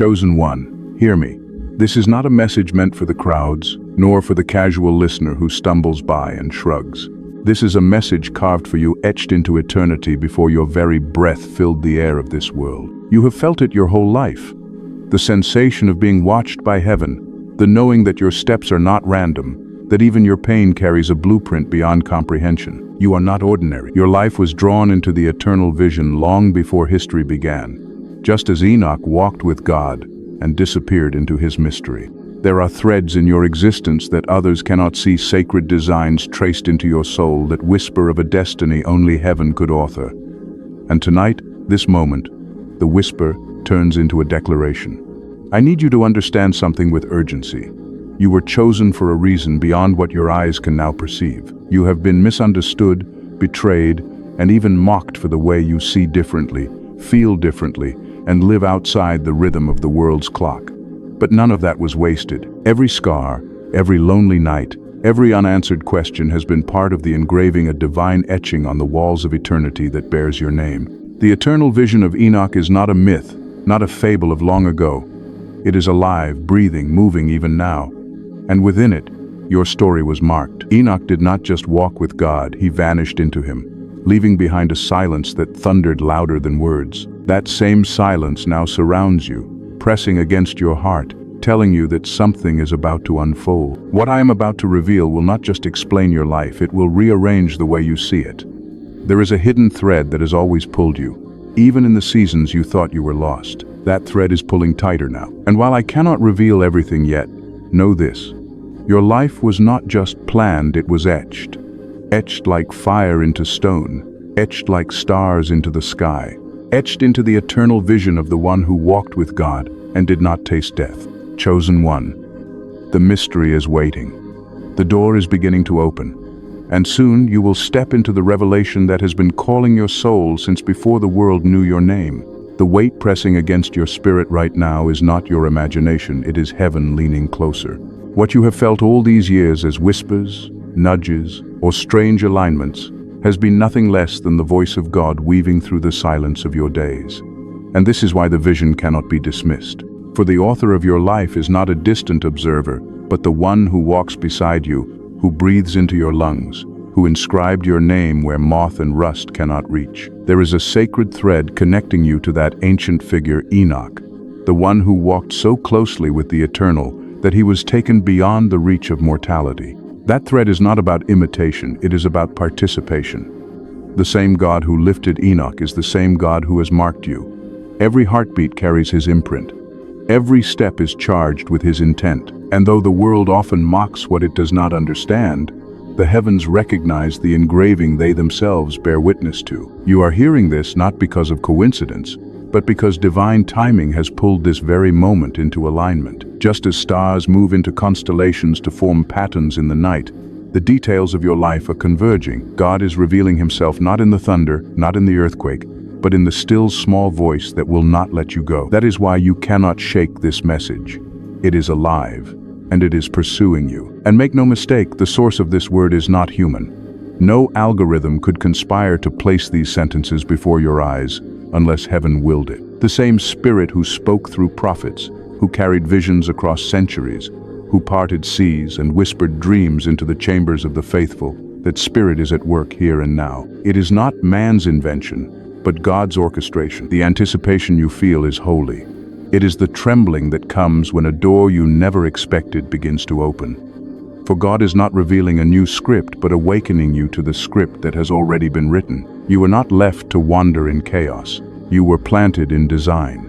Chosen one, hear me. This is not a message meant for the crowds, nor for the casual listener who stumbles by and shrugs. This is a message carved for you, etched into eternity before your very breath filled the air of this world. You have felt it your whole life. The sensation of being watched by heaven, the knowing that your steps are not random, that even your pain carries a blueprint beyond comprehension. You are not ordinary. Your life was drawn into the eternal vision long before history began, just as Enoch walked with God and disappeared into his mystery. There are threads in your existence that others cannot see, sacred designs traced into your soul that whisper of a destiny only heaven could author. And tonight, this moment, the whisper turns into a declaration. I need you to understand something with urgency. You were chosen for a reason beyond what your eyes can now perceive. You have been misunderstood, betrayed, and even mocked for the way you see differently, feel differently, and live outside the rhythm of the world's clock. But none of that was wasted. Every scar, every lonely night, every unanswered question has been part of the engraving, a divine etching on the walls of eternity that bears your name. The eternal vision of Enoch is not a myth, not a fable of long ago. It is alive, breathing, moving even now. And within it, your story was marked. Enoch did not just walk with God, he vanished into him, leaving behind a silence that thundered louder than words. That same silence now surrounds you, pressing against your heart, telling you that something is about to unfold. What I am about to reveal will not just explain your life, it will rearrange the way you see it. There is a hidden thread that has always pulled you, even in the seasons you thought you were lost. That thread is pulling tighter now. And while I cannot reveal everything yet, know this. Your life was not just planned, it was etched. Etched like fire into stone, etched like stars into the sky, etched into the eternal vision of the one who walked with God and did not taste death. Chosen one. The mystery is waiting. The door is beginning to open, and soon you will step into the revelation that has been calling your soul since before the world knew your name. The weight pressing against your spirit right now is not your imagination, it is heaven leaning closer. What you have felt all these years as whispers, nudges, or strange alignments has been nothing less than the voice of God weaving through the silence of your days. And this is why the vision cannot be dismissed. For the author of your life is not a distant observer, but the one who walks beside you, who breathes into your lungs, who inscribed your name where moth and rust cannot reach. There is a sacred thread connecting you to that ancient figure, Enoch, the one who walked so closely with the eternal that he was taken beyond the reach of mortality. That thread is not about imitation, it is about participation. The same God who lifted Enoch is the same God who has marked you. Every heartbeat carries his imprint. Every step is charged with his intent. And though the world often mocks what it does not understand, the heavens recognize the engraving they themselves bear witness to. You are hearing this not because of coincidence, but because divine timing has pulled this very moment into alignment. Just as stars move into constellations to form patterns in the night, the details of your life are converging. God is revealing himself not in the thunder, not in the earthquake, but in the still small voice that will not let you go. That is why you cannot shake this message. It is alive, and it is pursuing you. And make no mistake, the source of this word is not human. No algorithm could conspire to place these sentences before your eyes unless heaven willed it. The same Spirit who spoke through prophets, who carried visions across centuries, who parted seas and whispered dreams into the chambers of the faithful, that Spirit is at work here and now. It is not man's invention, but God's orchestration. The anticipation you feel is holy. It is the trembling that comes when a door you never expected begins to open. For God is not revealing a new script, but awakening you to the script that has already been written. You were not left to wander in chaos. You were planted in design.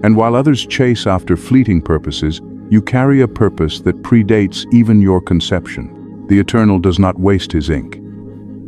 And while others chase after fleeting purposes, you carry a purpose that predates even your conception. The Eternal does not waste his ink.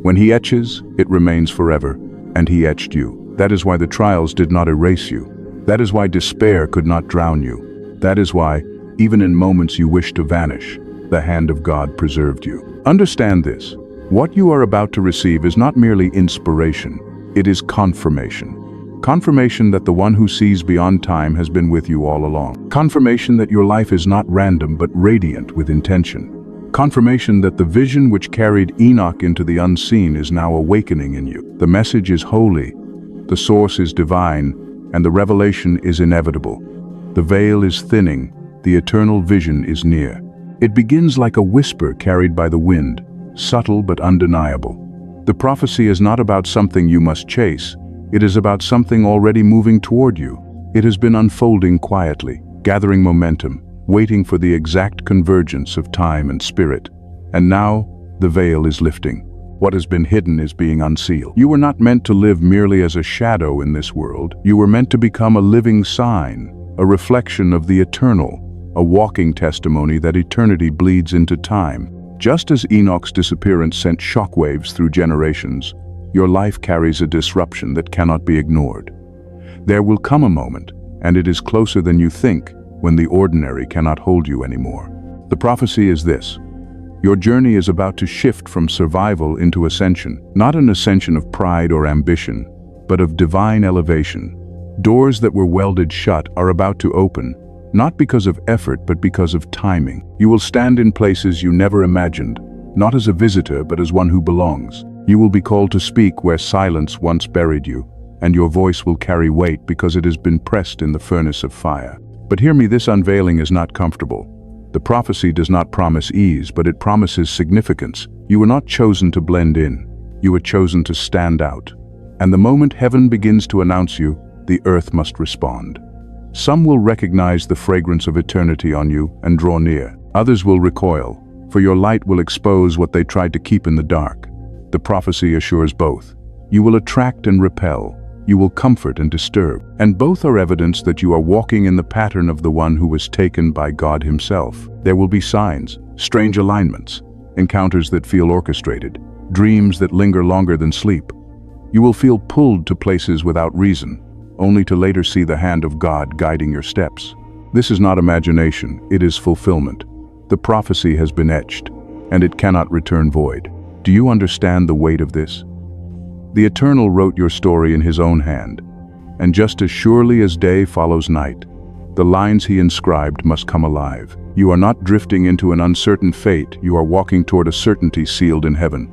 When he etches, it remains forever, and he etched you. That is why the trials did not erase you. That is why despair could not drown you. That is why, even in moments you wish to vanish, the hand of God preserved you. Understand this. What you are about to receive is not merely inspiration, it is confirmation. Confirmation that the one who sees beyond time has been with you all along. Confirmation that your life is not random but radiant with intention. Confirmation that the vision which carried Enoch into the unseen is now awakening in you. The message is holy, the source is divine, and the revelation is inevitable. The veil is thinning, the eternal vision is near. It begins like a whisper carried by the wind, subtle but undeniable. The prophecy is not about something you must chase, it is about something already moving toward you. It has been unfolding quietly, gathering momentum, waiting for the exact convergence of time and spirit. And now, the veil is lifting. What has been hidden is being unsealed. You were not meant to live merely as a shadow in this world. You were meant to become a living sign, a reflection of the eternal, a walking testimony that eternity bleeds into time. Just as Enoch's disappearance sent shockwaves through generations, your life carries a disruption that cannot be ignored. There will come a moment, and it is closer than you think, when the ordinary cannot hold you anymore. The prophecy is this: your journey is about to shift from survival into ascension, not an ascension of pride or ambition, but of divine elevation. Doors that were welded shut are about to open, not because of effort but because of timing. You will stand in places you never imagined, not as a visitor but as one who belongs. You will be called to speak where silence once buried you, and your voice will carry weight because it has been pressed in the furnace of fire. But hear me, this unveiling is not comfortable. The prophecy does not promise ease, but it promises significance. You were not chosen to blend in. You were chosen to stand out. And the moment heaven begins to announce you, the earth must respond. Some will recognize the fragrance of eternity on you and draw near. Others will recoil, for your light will expose what they tried to keep in the dark. The prophecy assures both. You will attract and repel. You will comfort and disturb. And both are evidence that you are walking in the pattern of the one who was taken by God himself. There will be signs, strange alignments, encounters that feel orchestrated, dreams that linger longer than sleep. You will feel pulled to places without reason, only to later see the hand of God guiding your steps. This is not imagination, it is fulfillment. The prophecy has been etched, and it cannot return void. Do you understand the weight of this? The Eternal wrote your story in his own hand, and just as surely as day follows night, the lines he inscribed must come alive. You are not drifting into an uncertain fate, you are walking toward a certainty sealed in heaven.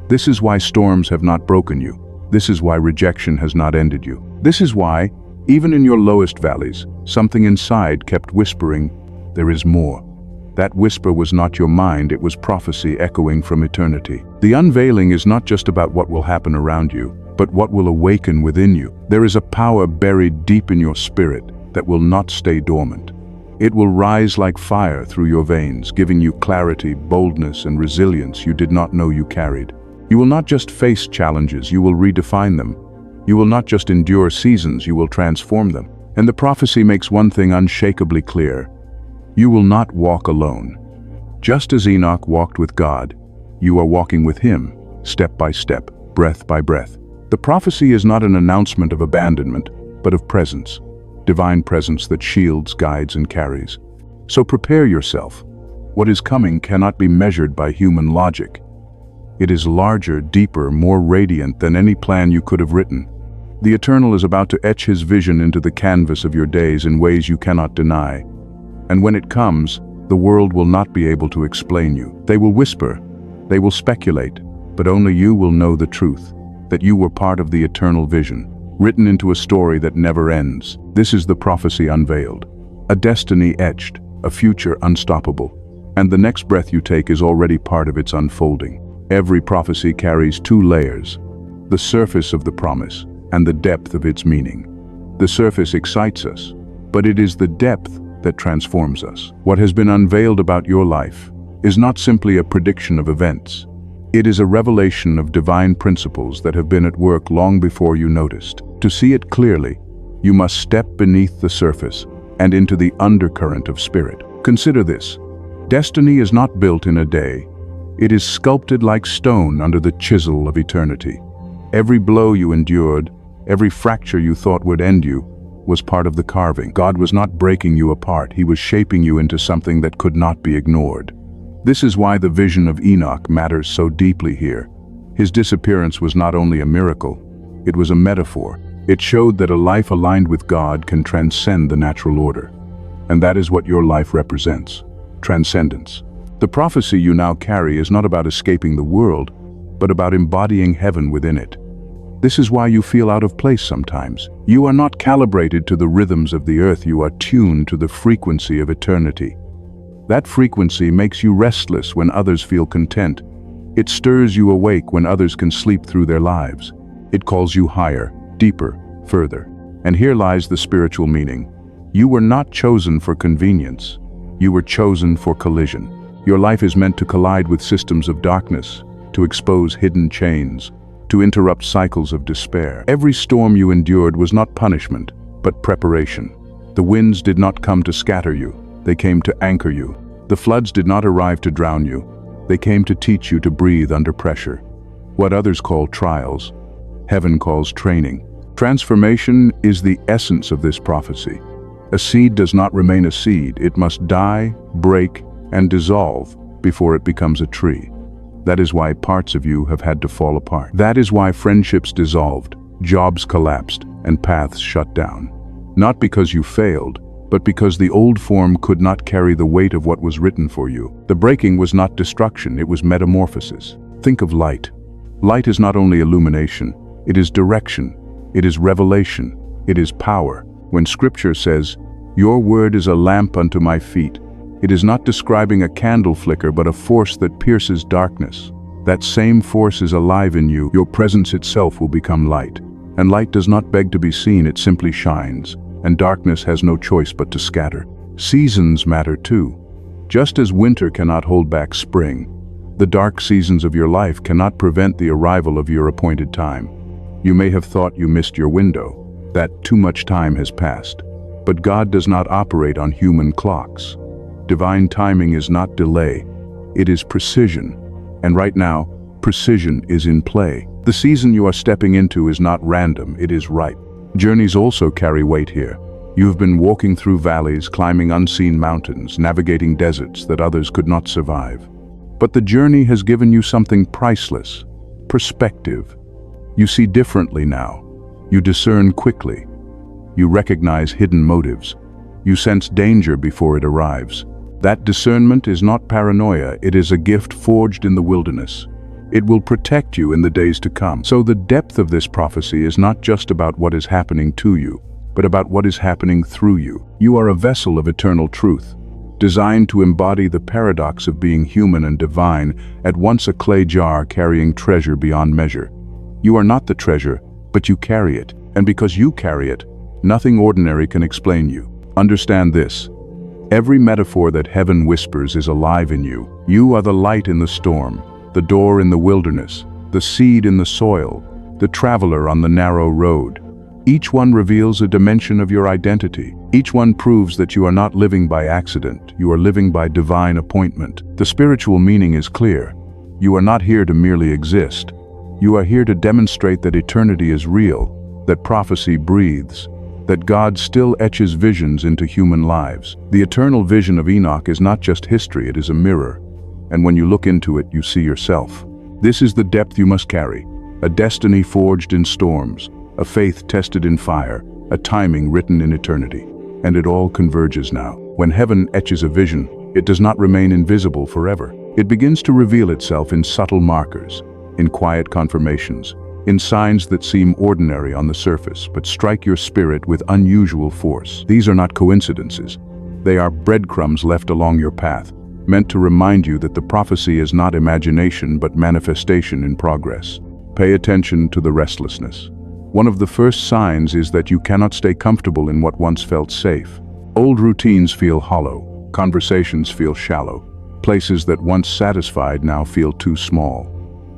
This is why storms have not broken you. This is why rejection has not ended you. This is why, even in your lowest valleys, something inside kept whispering, there is more. That whisper was not your mind, it was prophecy echoing from eternity. The unveiling is not just about what will happen around you, but what will awaken within you. There is a power buried deep in your spirit that will not stay dormant. It will rise like fire through your veins, giving you clarity, boldness, and resilience you did not know you carried. You will not just face challenges, you will redefine them. You will not just endure seasons, you will transform them. And the prophecy makes one thing unshakably clear: you will not walk alone. Just as Enoch walked with God, you are walking with him, step by step, breath by breath. The prophecy is not an announcement of abandonment, but of presence, divine presence that shields, guides, and carries. So prepare yourself. What is coming cannot be measured by human logic. It is larger, deeper, more radiant than any plan you could have written. The Eternal is about to etch his vision into the canvas of your days in ways you cannot deny. And when it comes, the world will not be able to explain you. They will whisper, they will speculate, but only you will know the truth, that you were part of the eternal vision, written into a story that never ends. This is the prophecy unveiled, a destiny etched, a future unstoppable, and the next breath you take is already part of its unfolding. Every prophecy carries two layers, the surface of the promise and the depth of its meaning. The surface excites us, but it is the depth that transforms us. What has been unveiled about your life is not simply a prediction of events. It is a revelation of divine principles that have been at work long before you noticed. To see it clearly, you must step beneath the surface and into the undercurrent of spirit. Consider this: destiny is not built in a day. It is sculpted like stone under the chisel of eternity. Every blow you endured, every fracture you thought would end you, was part of the carving. God was not breaking you apart, he was shaping you into something that could not be ignored. This is why the vision of Enoch matters so deeply here. His disappearance was not only a miracle, it was a metaphor. It showed that a life aligned with God can transcend the natural order. And that is what your life represents: transcendence. The prophecy you now carry is not about escaping the world, but about embodying heaven within it. This is why you feel out of place sometimes. You are not calibrated to the rhythms of the earth, you are tuned to the frequency of eternity. That frequency makes you restless when others feel content. It stirs you awake when others can sleep through their lives. It calls you higher, deeper, further. And here lies the spiritual meaning. You were not chosen for convenience. You were chosen for collision. Your life is meant to collide with systems of darkness, to expose hidden chains, to interrupt cycles of despair. Every storm you endured was not punishment, but preparation. The winds did not come to scatter you, they came to anchor you. The floods did not arrive to drown you, they came to teach you to breathe under pressure. What others call trials, heaven calls training. Transformation is the essence of this prophecy. A seed does not remain a seed, it must die, break, and dissolve before it becomes a tree. That is why parts of you have had to fall apart. That is why friendships dissolved, jobs collapsed, and paths shut down. Not because you failed, but because the old form could not carry the weight of what was written for you. The breaking was not destruction, it was metamorphosis. Think of light. Light is not only illumination, it is direction, it is revelation, it is power. When Scripture says, "Your word is a lamp unto my feet," it is not describing a candle flicker but a force that pierces darkness. That same force is alive in you. Your presence itself will become light. And light does not beg to be seen, it simply shines. And darkness has no choice but to scatter. Seasons matter too. Just as winter cannot hold back spring, the dark seasons of your life cannot prevent the arrival of your appointed time. You may have thought you missed your window, that too much time has passed. But God does not operate on human clocks. Divine timing is not delay, it is precision. And right now, precision is in play. The season you are stepping into is not random, it is ripe. Journeys also carry weight here. You have been walking through valleys, climbing unseen mountains, navigating deserts that others could not survive. But the journey has given you something priceless: perspective. You see differently now. You discern quickly. You recognize hidden motives. You sense danger before it arrives. That discernment is not paranoia, it is a gift forged in the wilderness. It will protect you in the days to come. So the depth of this prophecy is not just about what is happening to you, but about what is happening through you. You are a vessel of eternal truth, designed to embody the paradox of being human and divine, at once a clay jar carrying treasure beyond measure. You are not the treasure, but you carry it, and because you carry it, nothing ordinary can explain you. Understand this. Every metaphor that heaven whispers is alive in you. You are the light in the storm, the door in the wilderness, the seed in the soil, the traveler on the narrow road. Each one reveals a dimension of your identity. Each one proves that you are not living by accident, you are living by divine appointment. The spiritual meaning is clear. You are not here to merely exist. You are here to demonstrate that eternity is real, that prophecy breathes, that God still etches visions into human lives. The eternal vision of Enoch is not just history, it is a mirror. And when you look into it, you see yourself. This is the depth you must carry, a destiny forged in storms, a faith tested in fire, a timing written in eternity. And it all converges now. When heaven etches a vision, it does not remain invisible forever. It begins to reveal itself in subtle markers, in quiet confirmations, in signs that seem ordinary on the surface, but strike your spirit with unusual force. These are not coincidences. They are breadcrumbs left along your path, meant to remind you that the prophecy is not imagination but manifestation in progress. Pay attention to the restlessness. One of the first signs is that you cannot stay comfortable in what once felt safe. Old routines feel hollow, conversations feel shallow, places that once satisfied now feel too small.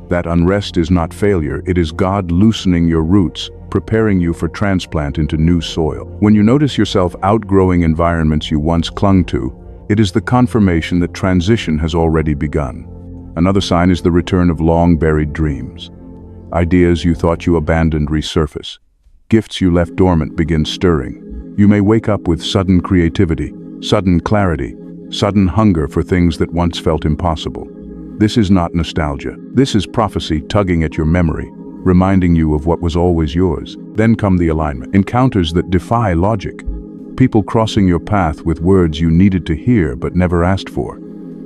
That unrest is not failure, it is God loosening your roots, preparing you for transplant into new soil. When you notice yourself outgrowing environments you once clung to, it is the confirmation that transition has already begun. Another sign is the return of long-buried dreams. Ideas you thought you abandoned resurface. Gifts you left dormant begin stirring. You may wake up with sudden creativity, sudden clarity, sudden hunger for things that once felt impossible. This is not nostalgia. This is prophecy tugging at your memory, reminding you of what was always yours. Then come the alignment. Encounters that defy logic. People crossing your path with words you needed to hear but never asked for.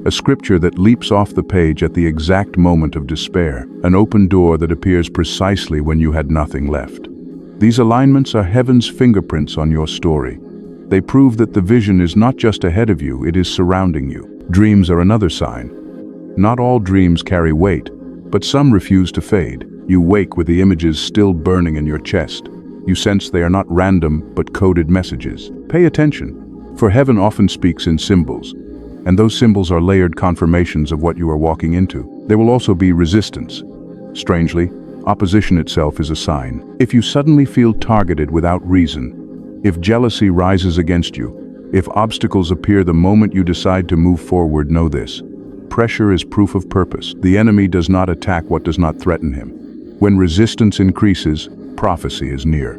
a scripture that leaps off the page at the exact moment of despair, an open door that appears precisely when you had nothing left. These alignments are heaven's fingerprints on your story. They prove that the vision is not just ahead of you, it is surrounding you. Dreams are another sign. Not all dreams carry weight, but some refuse to fade. You wake with the images still burning in your chest. You sense they are not random, but coded messages. Pay attention, for heaven often speaks in symbols, and those symbols are layered confirmations of what you are walking into. There will also be resistance. Strangely, opposition itself is a sign. If you suddenly feel targeted without reason, if jealousy rises against you, if obstacles appear the moment you decide to move forward, know this. Pressure is proof of purpose. The enemy does not attack what does not threaten him. When resistance increases, prophecy is near.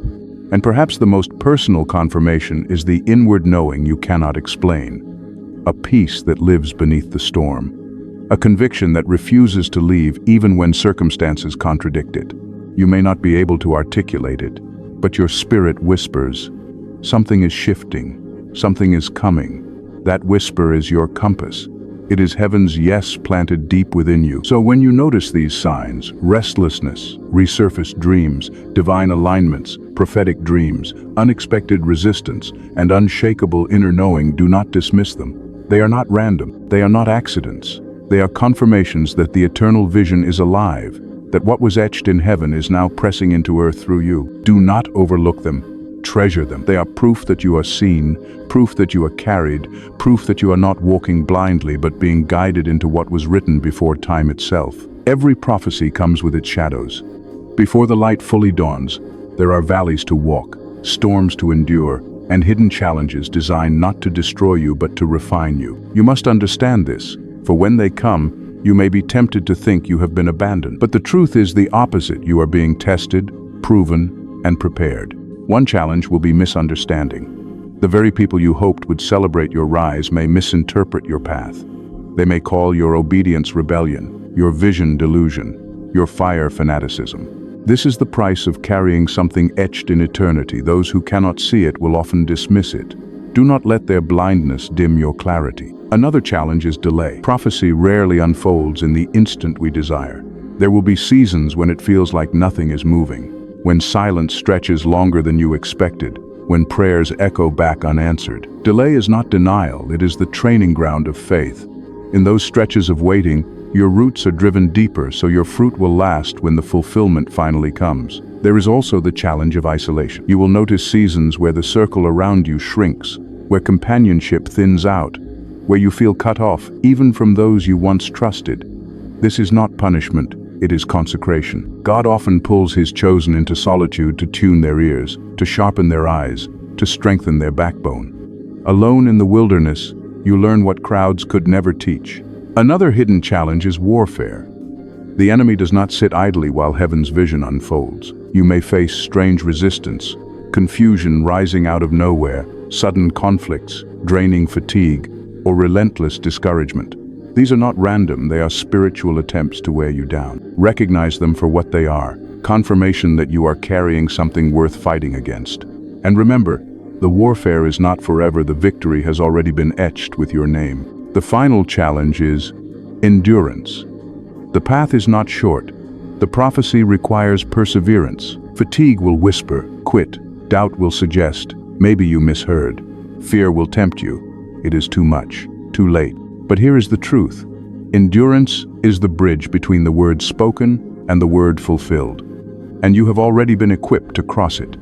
And perhaps the most personal confirmation is the inward knowing you cannot explain. A peace that lives beneath the storm. A conviction that refuses to leave even when circumstances contradict it. You may not be able to articulate it, but your spirit whispers, something is shifting, something is coming. That whisper is your compass. It is heaven's yes planted deep within you. So when you notice these signs, restlessness, resurfaced dreams, divine alignments, prophetic dreams, unexpected resistance, and unshakable inner knowing, do not dismiss them. They are not random. They are not accidents. They are confirmations that the eternal vision is alive, that what was etched in heaven is now pressing into earth through you. Do not overlook them. Treasure them. They are proof that you are seen, proof that you are carried, proof that you are not walking blindly but being guided into what was written before time itself. Every prophecy comes with its shadows. Before the light fully dawns, there are valleys to walk, storms to endure, and hidden challenges designed not to destroy you but to refine you. You must understand this, for when they come, you may be tempted to think you have been abandoned. But the truth is the opposite. You are being tested, proven, and prepared. One challenge will be misunderstanding. The very people you hoped would celebrate your rise may misinterpret your path. They may call your obedience rebellion, your vision delusion, your fire fanaticism. This is the price of carrying something etched in eternity. Those who cannot see it will often dismiss it. Do not let their blindness dim your clarity. Another challenge is delay. Prophecy rarely unfolds in the instant we desire. There will be seasons when it feels like nothing is moving, when silence stretches longer than you expected, when prayers echo back unanswered. Delay is not denial, it is the training ground of faith. In those stretches of waiting, your roots are driven deeper so your fruit will last when the fulfillment finally comes. There is also the challenge of isolation. You will notice seasons where the circle around you shrinks, where companionship thins out, where you feel cut off even from those you once trusted. This is not punishment, it is consecration. God often pulls his chosen into solitude to tune their ears, to sharpen their eyes, to strengthen their backbone. Alone in the wilderness, you learn what crowds could never teach. Another hidden challenge is warfare. The enemy does not sit idly while heaven's vision unfolds. You may face strange resistance, confusion rising out of nowhere, sudden conflicts, draining fatigue, or relentless discouragement. These are not random, they are spiritual attempts to wear you down. Recognize them for what they are, confirmation that you are carrying something worth fighting against. And remember, the warfare is not forever, the victory has already been etched with your name. The final challenge is endurance. The path is not short. The prophecy requires perseverance. Fatigue will whisper, quit. Doubt will suggest, maybe you misheard. Fear will tempt you. It is too much, too late. But here is the truth. Endurance is the bridge between the word spoken and the word fulfilled. And you have already been equipped to cross it.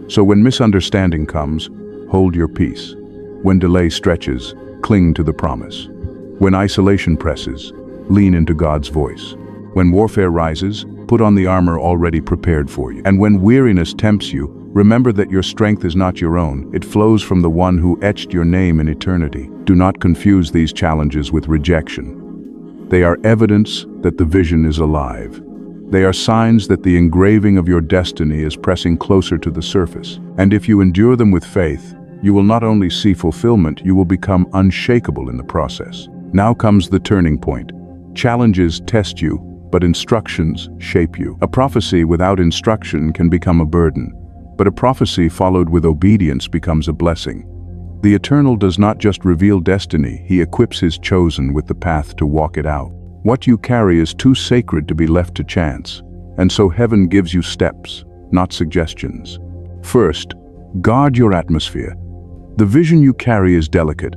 So when misunderstanding comes, hold your peace. When delay stretches, cling to the promise. When isolation presses, lean into God's voice. When warfare rises, put on the armor already prepared for you. And when weariness tempts you, remember that your strength is not your own. It flows from the one who etched your name in eternity. Do not confuse these challenges with rejection. They are evidence that the vision is alive. They are signs that the engraving of your destiny is pressing closer to the surface. And if you endure them with faith, you will not only see fulfillment, you will become unshakable in the process. Now comes the turning point. Challenges test you, but instructions shape you. A prophecy without instruction can become a burden, but a prophecy followed with obedience becomes a blessing. The Eternal does not just reveal destiny, he equips his chosen with the path to walk it out. What you carry is too sacred to be left to chance, and so heaven gives you steps, not suggestions. First, guard your atmosphere. The vision you carry is delicate,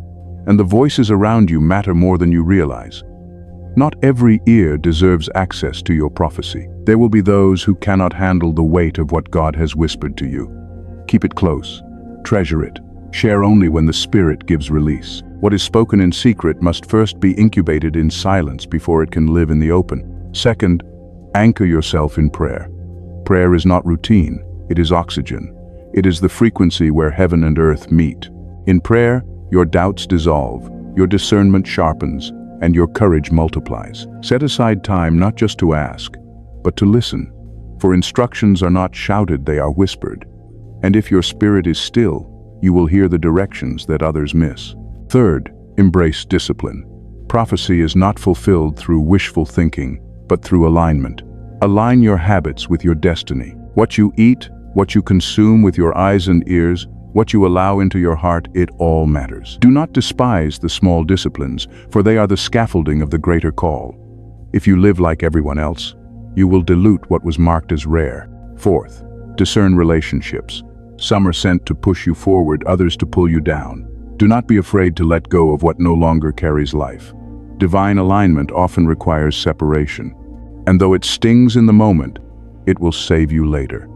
and the voices around you matter more than you realize. Not every ear deserves access to your prophecy. There will be those who cannot handle the weight of what God has whispered to you. Keep it close. Treasure it. Share only when the Spirit gives release. What is spoken in secret must first be incubated in silence before it can live in the open. Second, anchor yourself in prayer. Prayer is not routine, it is oxygen. It is the frequency where heaven and earth meet. In prayer, your doubts dissolve, your discernment sharpens, and your courage multiplies. Set aside time not just to ask, but to listen. For instructions are not shouted, they are whispered. And if your spirit is still, you will hear the directions that others miss. Third, embrace discipline. Prophecy is not fulfilled through wishful thinking, but through alignment. Align your habits with your destiny. What you eat, what you consume with your eyes and ears, what you allow into your heart, it all matters. Do not despise the small disciplines, for they are the scaffolding of the greater call. If you live like everyone else, you will dilute what was marked as rare. Fourth, discern relationships. Some are sent to push you forward, others to pull you down. Do not be afraid to let go of what no longer carries life. Divine alignment often requires separation, and though it stings in the moment, it will save you later.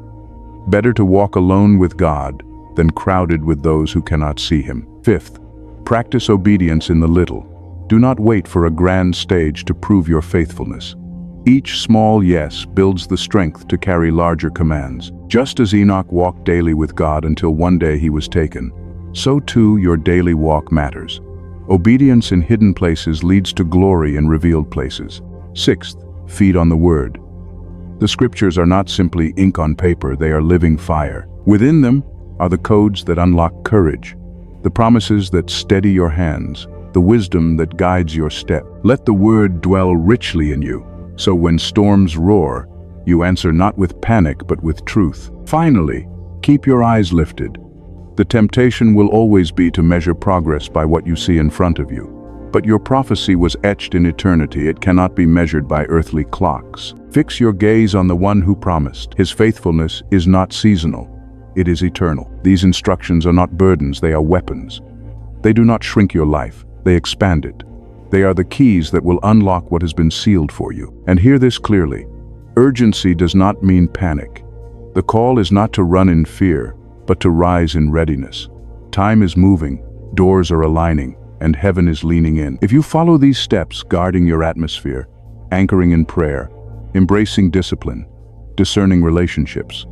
Better to walk alone with God than crowded with those who cannot see him. Fifth, practice obedience in the little. Do not wait for a grand stage to prove your faithfulness. Each small yes builds the strength to carry larger commands. Just as Enoch walked daily with God until one day he was taken, so too your daily walk matters. Obedience in hidden places leads to glory in revealed places. Sixth, feed on the Word. The scriptures are not simply ink on paper, they are living fire. Within them are the codes that unlock courage, the promises that steady your hands, the wisdom that guides your step. Let the Word dwell richly in you, so when storms roar, you answer not with panic but with truth. Finally, keep your eyes lifted. The temptation will always be to measure progress by what you see in front of you. But your prophecy was etched in eternity, it cannot be measured by earthly clocks. Fix your gaze on the one who promised. His faithfulness is not seasonal, it is eternal. These instructions are not burdens, they are weapons. They do not shrink your life, they expand it. They are the keys that will unlock what has been sealed for you. And hear this clearly. Urgency does not mean panic. The call is not to run in fear, but to rise in readiness. Time is moving, doors are aligning, and heaven is leaning in. If you follow these steps, guarding your atmosphere, anchoring in prayer, embracing discipline, discerning relationships,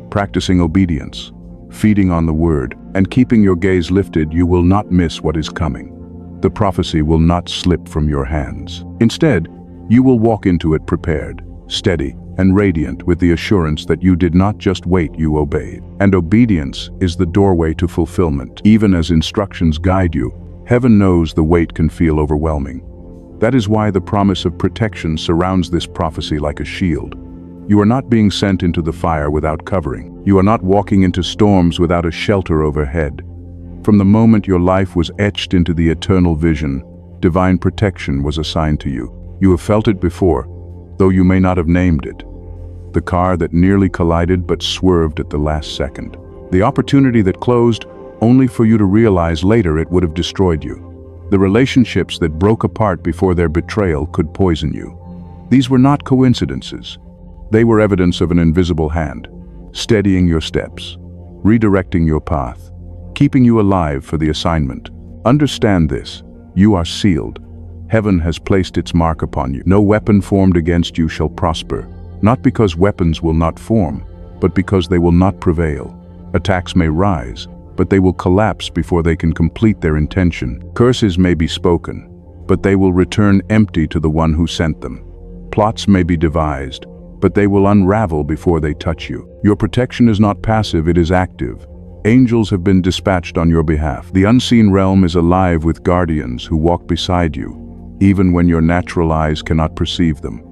practicing obedience, feeding on the Word, and keeping your gaze lifted, you will not miss what is coming. The prophecy will not slip from your hands. Instead, you will walk into it prepared, steady, and radiant with the assurance that you did not just wait, you obeyed. And obedience is the doorway to fulfillment. Even as instructions guide you, heaven knows the weight can feel overwhelming. That is why the promise of protection surrounds this prophecy like a shield. You are not being sent into the fire without covering. You are not walking into storms without a shelter overhead. From the moment your life was etched into the eternal vision, divine protection was assigned to you. You have felt it before, though you may not have named it. The car that nearly collided but swerved at the last second. The opportunity that closed only for you to realize later it would have destroyed you. The relationships that broke apart before their betrayal could poison you. These were not coincidences. They were evidence of an invisible hand, steadying your steps, redirecting your path, keeping you alive for the assignment. Understand this, you are sealed. Heaven has placed its mark upon you. No weapon formed against you shall prosper, not because weapons will not form, but because they will not prevail. Attacks may rise, but they will collapse before they can complete their intention. Curses may be spoken, but they will return empty to the one who sent them. Plots may be devised, but they will unravel before they touch you. Your protection is not passive, it is active. Angels have been dispatched on your behalf. The unseen realm is alive with guardians who walk beside you, even when your natural eyes cannot perceive them.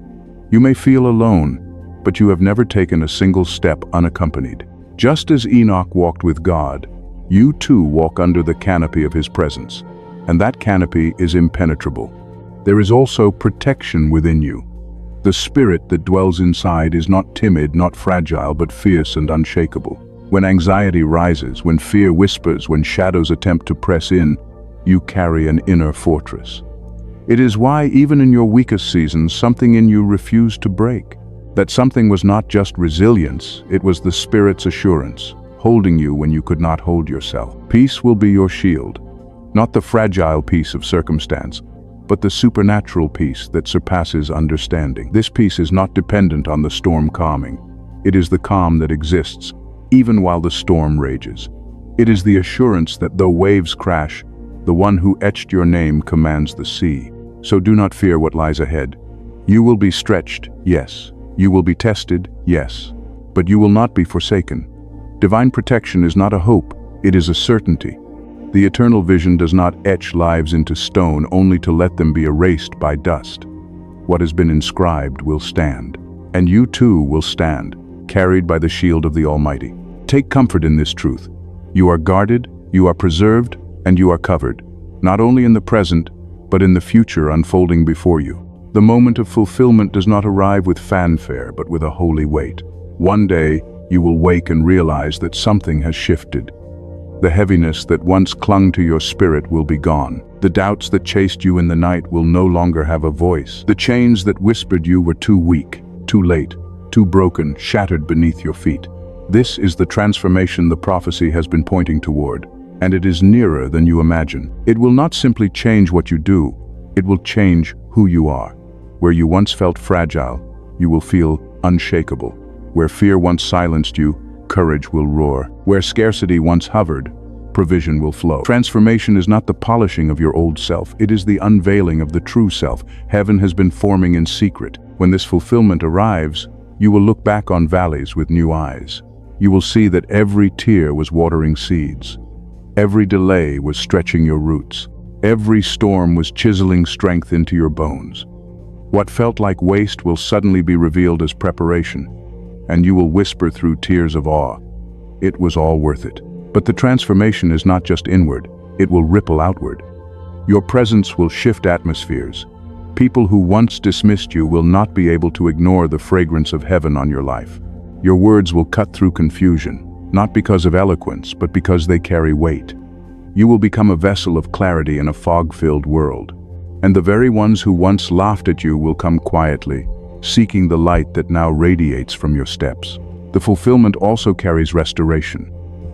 You may feel alone, but you have never taken a single step unaccompanied. Just as Enoch walked with God, You too walk under the canopy of his presence, and that canopy is impenetrable. There is also protection within you. The spirit that dwells inside is not timid, not fragile, but fierce and unshakable. When anxiety rises, when fear whispers, when shadows attempt to press in, you carry an inner fortress. It is why, even in your weakest seasons, something in you refused to break. That something was not just resilience, it was the Spirit's assurance, holding you when you could not hold yourself. Peace will be your shield, not the fragile peace of circumstance, but the supernatural peace that surpasses understanding. This peace is not dependent on the storm calming. It is the calm that exists, even while the storm rages. It is the assurance that though waves crash, the one who etched your name commands the sea. So do not fear what lies ahead. You will be stretched, yes. You will be tested, yes. But you will not be forsaken. Divine protection is not a hope, it is a certainty. The eternal vision does not etch lives into stone only to let them be erased by dust. What has been inscribed will stand. And you too will stand, carried by the shield of the Almighty. Take comfort in this truth. You are guarded, you are preserved, and you are covered, not only in the present, but in the future unfolding before you. The moment of fulfillment does not arrive with fanfare, but with a holy weight. One day, you will wake and realize that something has shifted. The heaviness that once clung to your spirit will be gone. The doubts that chased you in the night will no longer have a voice. The chains that whispered you were too weak, too late, too broken, shattered beneath your feet. This is the transformation the prophecy has been pointing toward, and it is nearer than you imagine. It will not simply change what you do, it will change who you are. Where you once felt fragile, you will feel unshakable. Where fear once silenced you, courage will roar. Where scarcity once hovered, provision will flow. Transformation is not the polishing of your old self, it is the unveiling of the true self. Heaven has been forming in secret. When this fulfillment arrives, you will look back on valleys with new eyes. You will see that every tear was watering seeds. Every delay was stretching your roots. Every storm was chiseling strength into your bones. What felt like waste will suddenly be revealed as preparation, and you will whisper through tears of awe, "It was all worth it." But the transformation is not just inward, it will ripple outward. Your presence will shift atmospheres. People who once dismissed you will not be able to ignore the fragrance of heaven on your life. Your words will cut through confusion, not because of eloquence, but because they carry weight. You will become a vessel of clarity in a fog-filled world. And the very ones who once laughed at you will come quietly, seeking the light that now radiates from your steps. The fulfillment also carries restoration.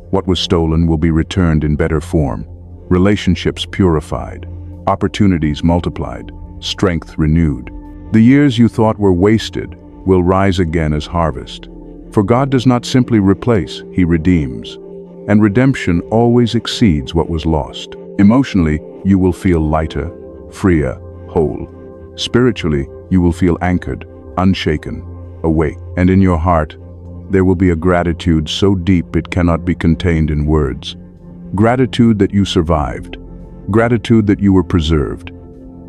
What was stolen will be returned in better form, relationships purified, opportunities multiplied, strength renewed. The years you thought were wasted will rise again as harvest. For God does not simply replace, He redeems. And redemption always exceeds what was lost. Emotionally, you will feel lighter, freer, whole. Spiritually, you will feel anchored, unshaken, awake. And in your heart, there will be a gratitude so deep it cannot be contained in words. Gratitude that you survived. Gratitude that you were preserved.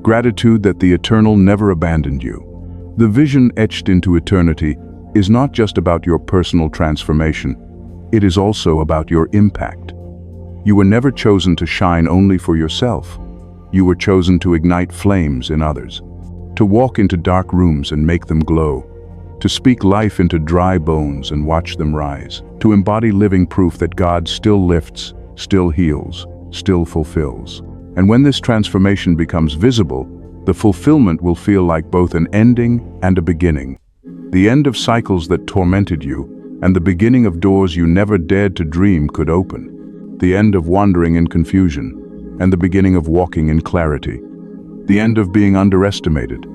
Gratitude that the eternal never abandoned you. The vision etched into eternity is not just about your personal transformation, it is also about your impact. You were never chosen to shine only for yourself. You were chosen to ignite flames in others, to walk into dark rooms and make them glow, to speak life into dry bones and watch them rise, to embody living proof that God still lifts, still heals, still fulfills. And when this transformation becomes visible, the fulfillment will feel like both an ending and a beginning. The end of cycles that tormented you, and the beginning of doors you never dared to dream could open. The end of wandering in confusion, and the beginning of walking in clarity. The end of being underestimated,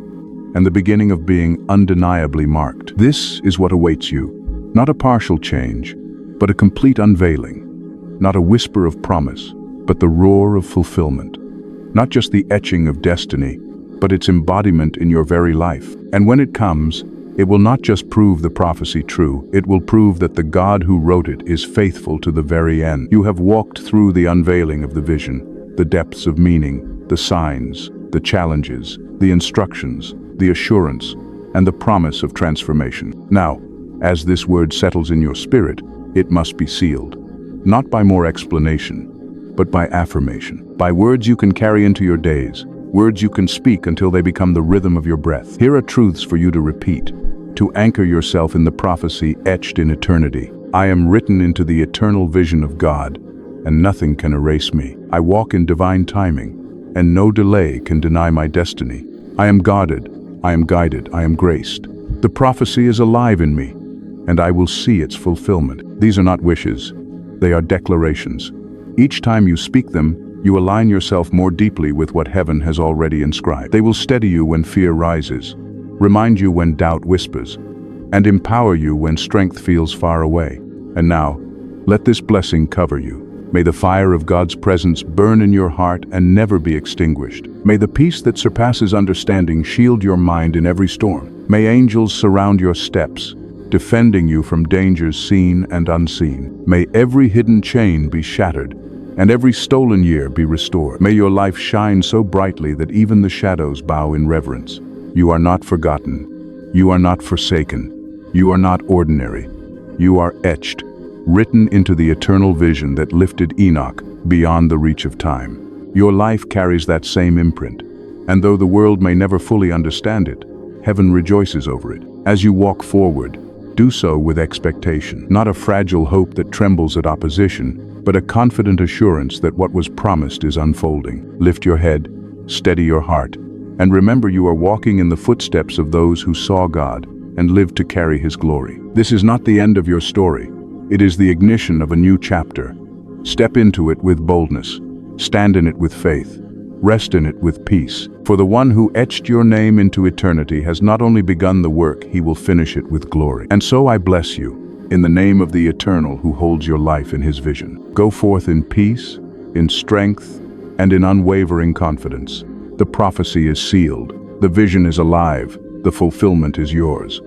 and the beginning of being undeniably marked. This is what awaits you, not a partial change, but a complete unveiling. Not a whisper of promise, but the roar of fulfillment. Not just the etching of destiny, but its embodiment in your very life. And when it comes, it will not just prove the prophecy true, it will prove that the God who wrote it is faithful to the very end. You have walked through the unveiling of the vision, the depths of meaning, the signs, the challenges, the instructions, the assurance, and the promise of transformation. Now, as this word settles in your spirit, it must be sealed. not by more explanation, but by affirmation, by words you can carry into your days, words you can speak until they become the rhythm of your breath. Here are truths for you to repeat, to anchor yourself in the prophecy etched in eternity. I am written into the eternal vision of God, and nothing can erase me. I walk in divine timing, and no delay can deny my destiny. I am guarded, I am guided, I am graced. The prophecy is alive in me, and I will see its fulfillment. These are not wishes, they are declarations. Each time you speak them, you align yourself more deeply with what heaven has already inscribed. They will steady you when fear rises, remind you when doubt whispers, and empower you when strength feels far away. And now, let this blessing cover you. May the fire of God's presence burn in your heart and never be extinguished. May the peace that surpasses understanding shield your mind in every storm. May angels surround your steps, defending you from dangers seen and unseen. May every hidden chain be shattered, and every stolen year be restored. May your life shine so brightly that even the shadows bow in reverence. You are not forgotten. You are not forsaken. You are not ordinary. You are etched, written into the eternal vision that lifted Enoch beyond the reach of time. Your life carries that same imprint, and though the world may never fully understand it, heaven rejoices over it. As you walk forward, do so with expectation, not a fragile hope that trembles at opposition, but a confident assurance that what was promised is unfolding. Lift your head, steady your heart, and remember you are walking in the footsteps of those who saw God and lived to carry His glory. This is not the end of your story. It is the ignition of a new chapter. Step into it with boldness. Stand in it with faith. Rest in it with peace. For the one who etched your name into eternity has not only begun the work, He will finish it with glory. And so I bless you, in the name of the Eternal who holds your life in His vision. Go forth in peace, in strength, and in unwavering confidence. The prophecy is sealed. The vision is alive. The fulfillment is yours.